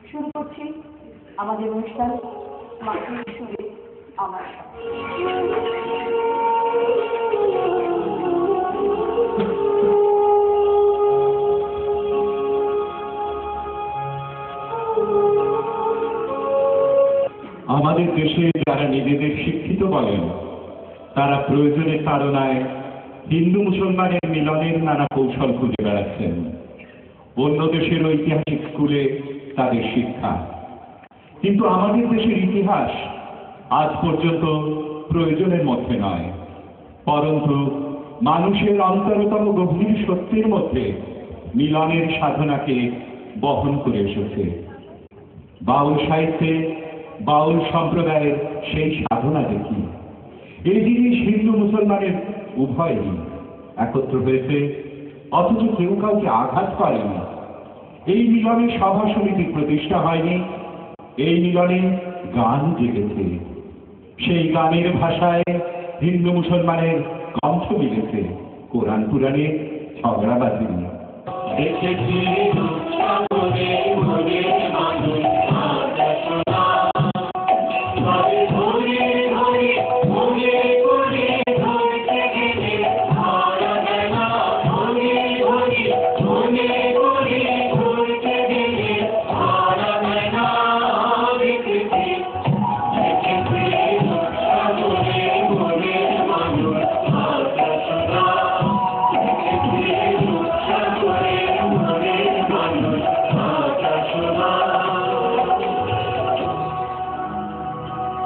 শুরু করছি আমাদের অনুষ্ঠান মাটির সুরে আমার আমাদের দেশে যারা নিজেদের শিক্ষিত বলেন তারা প্রয়োজনের তাড়নায় হিন্দু মুসলমানের মিলনের নানা কৌশল খুঁজে বেড়াচ্ছেন। অন্য দেশের ঐতিহাসিক স্কুলে তাদের শিক্ষা, কিন্তু আমাদের দেশের ইতিহাস আজ পর্যন্ত প্রয়োজনের মধ্যে নয়, পরন্তু মানুষের অন্তরতম গভীর সত্যের মধ্যে মিলনের সাধনাকে বহন করে এসেছে। বাউল সাহিত্যে বাউল সম্প্রদায়ের সেই সাধনা দেখি। এই জিনিস হিন্দু মুসলমানের উভয়ই একত্র হয়েছে, অথচ কেউ কাউকে আঘাত করেনি। এই মিলনে সভা সমিতি প্রতিষ্ঠা হয়নি, এই মিলনে গান জেগেছে। সেই গানের ভাষায় হিন্দু মুসলমানের কণ্ঠ মিলেছে, কোরআন পুরাণে ঝগড়াবাজি।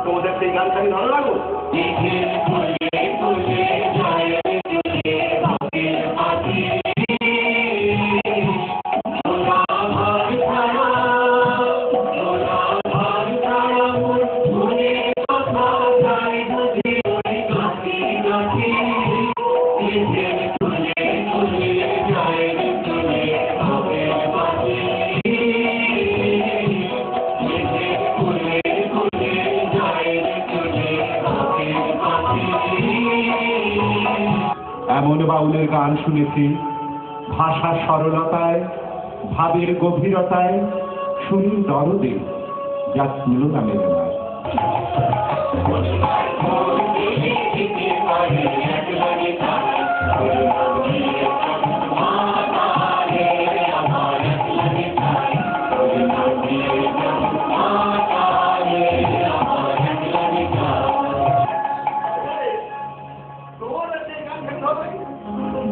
তোমাদের সেই গান খালি ভালো লাগো? এমন বাউলের গান শুনেছি ভাষার সরলতায়, ভাবের গভীরতায়, সুনীল দরদে, যা তুলনা মেলে না।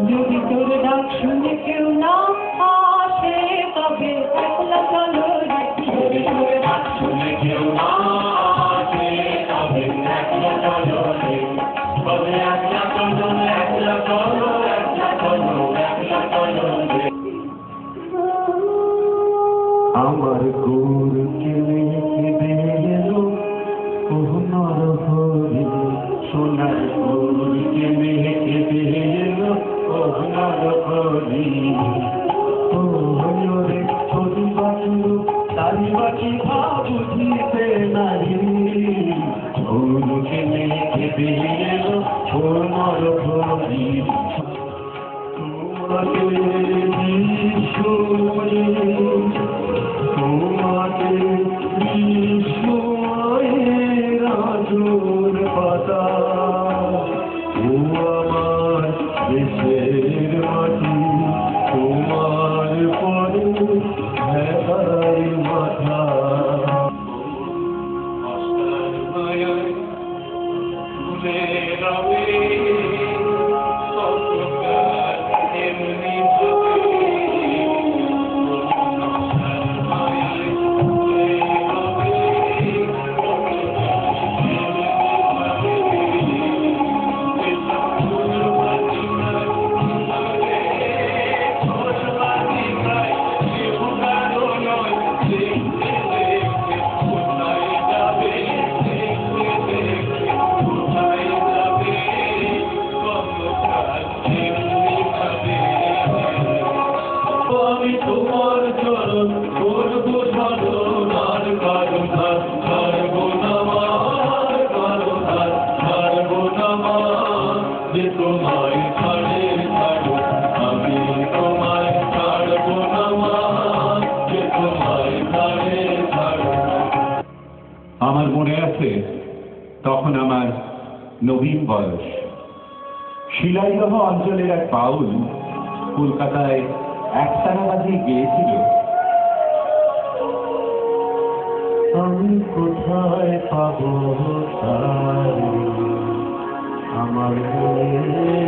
যদি তোর ডাক শুনে কেউ না আসে তবে একলা চলো রে। যদি তোর ডাক শুনে কেউ না আসে তবে একলা চলো রে। তবে একলা চলো, একলা চলো, একলা চলো, একলা চলো রে। আমার গোর কেনে কেঁদে এলো কোহনার হরি, সোনার গোর কেনে কেঁদে এলো কোহনার হরি। ও হরে ছবি বাঁচলো তারি বাঁচি বুঝিতে নারী, গোর কেনে কেঁদে এলো সোনার হরি। তোমাকে বিশ্বময়, তোমাকে বিশ্বময়ের রাজুর পাতা, ও আমার দেশের মাটি, তোমার পরে আমার মনে আছে তখন আমার নবীন বয়স। শিলাইদহ অঞ্চলের এক বাউল কলকাতায় একতারা বাজিয়ে গিয়েছিল, আমি কোথায় পাবো তারে আমার মনে